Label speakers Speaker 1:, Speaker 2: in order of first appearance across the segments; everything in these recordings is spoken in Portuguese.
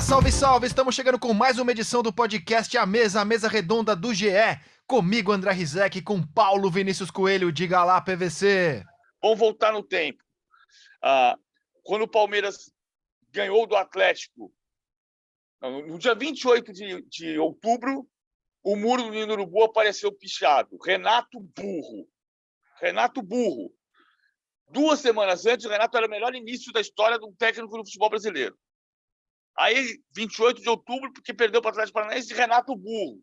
Speaker 1: Salve, salve! Estamos chegando com mais uma edição do podcast a mesa redonda do GE. Comigo, André Rizek, com Paulo Vinícius Coelho. Diga lá, PVC.
Speaker 2: Vamos voltar no tempo. Quando o Palmeiras ganhou do Atlético, no dia 28 de outubro, o muro do Nino Urubu apareceu pichado. Renato Burro. 2 semanas antes, o Renato era o melhor início da história de um técnico no futebol brasileiro. Aí, 28 de outubro, porque perdeu para o Atlético Paranaense, Renato Burro.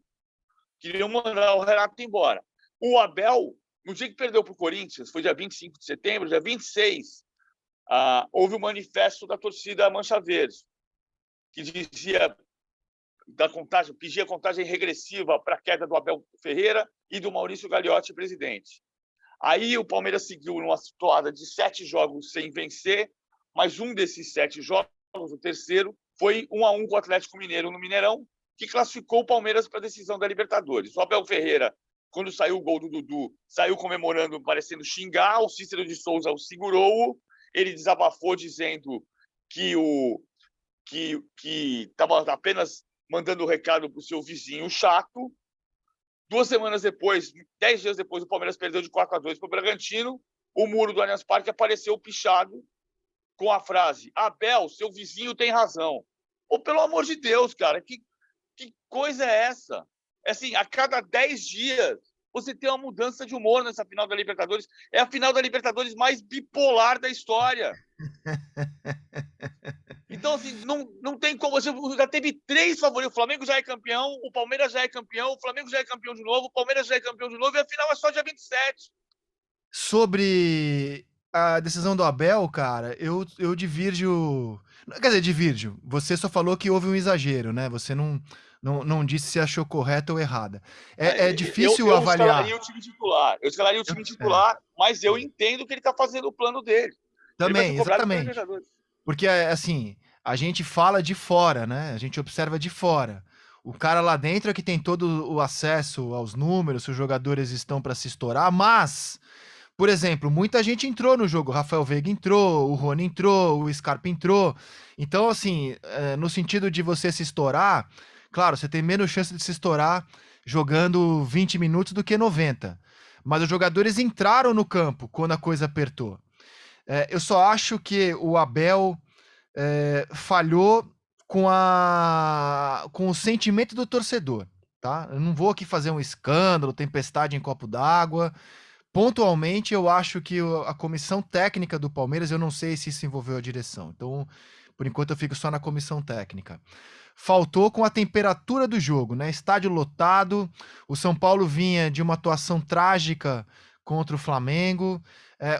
Speaker 2: Queriam mandar o Renato embora. O Abel, no dia que perdeu para o Corinthians, foi dia 25 de setembro, dia 26, houve um manifesto da torcida Mancha Verde, que dizia pedia contagem regressiva para a queda do Abel Ferreira e do Maurício Gagliotti, presidente. Aí o Palmeiras seguiu numa toada de 7 jogos sem vencer, mas um desses 7 jogos, o terceiro, foi 1-1 com o Atlético Mineiro no Mineirão, que classificou o Palmeiras para a decisão da Libertadores. O Abel Ferreira, quando saiu o gol do Dudu, saiu comemorando, parecendo xingar, o Cícero de Souza o segurou, ele desabafou dizendo que estava apenas mandando o recado para o seu vizinho chato. 2 semanas depois, 10 dias depois, o Palmeiras perdeu de 4-2 para o Bragantino. O muro do Allianz Parque apareceu pichado com a frase: Abel, seu vizinho tem razão. Pô, pelo amor de Deus, cara, que coisa é essa? Assim, a cada 10 dias você tem uma mudança de humor nessa final da Libertadores. É a final da Libertadores mais bipolar da história. Então, assim, não tem como. Você já teve 3 favoritos. O Flamengo já é campeão, o Palmeiras já é campeão, o Flamengo já é campeão de novo, o Palmeiras já é campeão de novo, e a final é só dia 27.
Speaker 1: Sobre a decisão do Abel, cara, eu divirjo. Quer dizer, divirjo. Você só falou que houve um exagero, né? Você não disse se achou correta ou errada. É difícil avaliar.
Speaker 2: Eu escalaria o time titular, mas eu entendo que ele está fazendo o plano dele.
Speaker 1: Também, exatamente. Porque, assim, a gente fala de fora, né? A gente observa de fora. O cara lá dentro é que tem todo o acesso aos números, se os jogadores estão para se estourar, mas, por exemplo, muita gente entrou no jogo. O Rafael Veiga entrou, o Rony entrou, o Scarpa entrou. Então, assim, no sentido de você se estourar, claro, você tem menos chance de se estourar jogando 20 minutos do que 90. Mas os jogadores entraram no campo quando a coisa apertou. Eu só acho que o Abel falhou com o sentimento do torcedor, tá? Eu não vou aqui fazer um escândalo, tempestade em copo d'água. Pontualmente, eu acho que a comissão técnica do Palmeiras, eu não sei se isso envolveu a direção. Então, por enquanto, eu fico só na comissão técnica. Faltou com a temperatura do jogo, né? Estádio lotado, o São Paulo vinha de uma atuação trágica contra o Flamengo.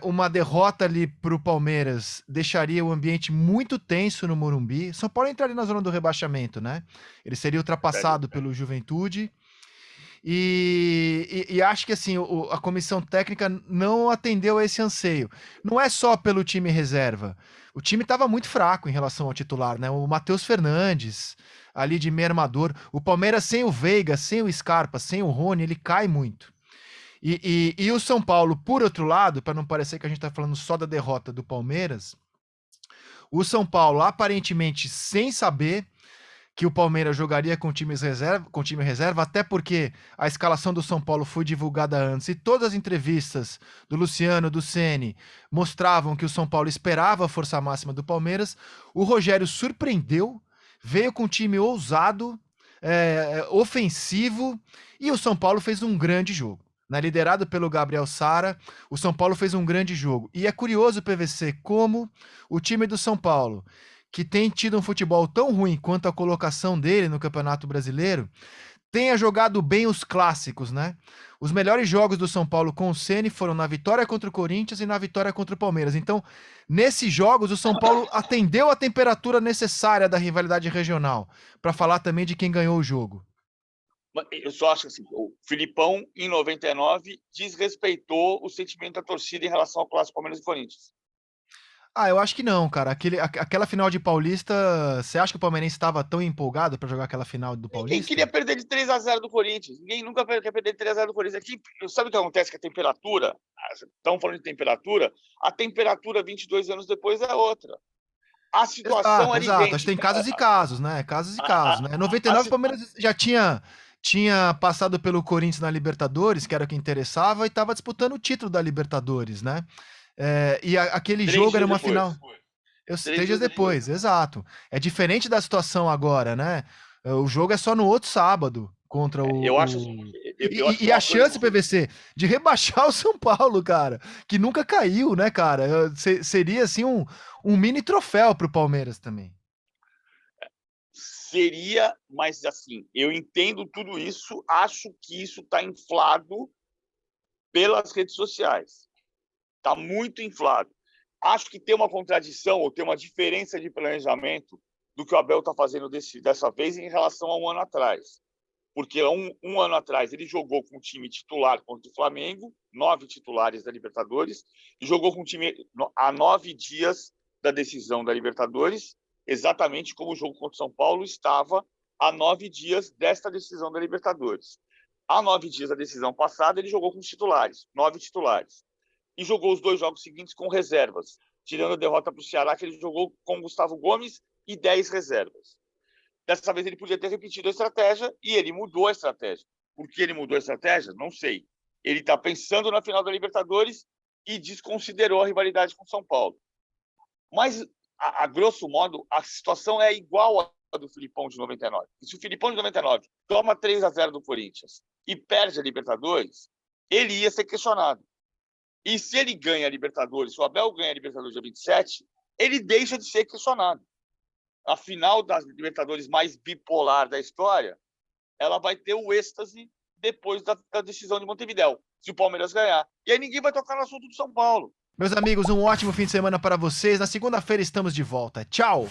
Speaker 1: Uma derrota ali para o Palmeiras deixaria o ambiente muito tenso no Morumbi. São Paulo entraria na zona do rebaixamento, né? Ele seria ultrapassado pelo Juventude. E acho que assim, a comissão técnica não atendeu a esse anseio. Não é só pelo time reserva. O time estava muito fraco em relação ao titular, né? O Matheus Fernandes, ali de meio armador. O Palmeiras sem o Veiga, sem o Scarpa, sem o Rony, ele cai muito. E o São Paulo, por outro lado, para não parecer que a gente está falando só da derrota do Palmeiras, o São Paulo, aparentemente sem saber que o Palmeiras jogaria com time reserva, até porque a escalação do São Paulo foi divulgada antes e todas as entrevistas do Luciano, do Ceni, mostravam que o São Paulo esperava a força máxima do Palmeiras. O Rogério surpreendeu, veio com um time ousado, ofensivo, e o São Paulo fez um grande jogo. Liderado pelo Gabriel Sara, o São Paulo fez um grande jogo. E é curioso, PVC, como o time do São Paulo, que tem tido um futebol tão ruim quanto a colocação dele no Campeonato Brasileiro, tenha jogado bem os clássicos, né? Os melhores jogos do São Paulo com o Ceni foram na vitória contra o Corinthians e na vitória contra o Palmeiras. Então, nesses jogos, o São Paulo atendeu a temperatura necessária da rivalidade regional, para falar também de quem ganhou o jogo.
Speaker 2: Eu só acho assim, o Filipão, em 99, desrespeitou o sentimento da torcida em relação ao clássico Palmeiras e Corinthians.
Speaker 1: Eu acho que não, cara. Aquela final de Paulista, você acha que o Palmeirense estava tão empolgado para jogar aquela final do Paulista?
Speaker 2: Ninguém queria perder de 3-0 do Corinthians. Ninguém nunca quer perder de 3-0 do Corinthians. Aqui, sabe o que acontece com a temperatura? Estão falando de temperatura. A temperatura 22 anos depois é outra. A situação era
Speaker 1: Exato. Acho que tem
Speaker 2: idêntica.
Speaker 1: casos e casos, né? Casos e casos, né? 99 o Palmeiras já tinha passado pelo Corinthians na Libertadores, que era o que interessava, e estava disputando o título da Libertadores, né? E aquele jogo era uma final. 3 dias depois, exato. É diferente da situação agora, né? O jogo é só no outro sábado contra
Speaker 2: Eu acho.
Speaker 1: E a chance, PVC, de rebaixar o São Paulo, cara, que nunca caiu, né, cara? Seria assim um mini troféu pro Palmeiras também.
Speaker 2: Seria, mas assim, eu entendo tudo isso, acho que isso está inflado pelas redes sociais. Está muito inflado. Acho que tem uma contradição ou tem uma diferença de planejamento do que o Abel está fazendo dessa vez em relação a um ano atrás. Porque um ano atrás ele jogou com o time titular contra o Flamengo, 9 titulares da Libertadores, e jogou com o time a 9 dias da decisão da Libertadores, exatamente como o jogo contra o São Paulo estava a 9 dias desta decisão da Libertadores. Há 9 dias da decisão passada, ele jogou com os titulares, 9 titulares. E jogou os 2 jogos seguintes com reservas, tirando a derrota para o Ceará, que ele jogou com Gustavo Gomes e 10 reservas. Dessa vez ele podia ter repetido a estratégia e ele mudou a estratégia. Por que ele mudou a estratégia? Não sei. Ele está pensando na final da Libertadores e desconsiderou a rivalidade com São Paulo. Mas, a grosso modo, a situação é igual à do Filipão de 99. E se o Filipão de 99 toma 3-0 do Corinthians e perde a Libertadores, ele ia ser questionado. E se ele ganha a Libertadores, se o Abel ganha a Libertadores dia 27, ele deixa de ser questionado. A final das Libertadores mais bipolar da história, ela vai ter o êxtase depois da decisão de Montevidéu, se o Palmeiras ganhar. E aí ninguém vai tocar no assunto do São Paulo.
Speaker 1: Meus amigos, um ótimo fim de semana para vocês. Na segunda-feira estamos de volta. Tchau!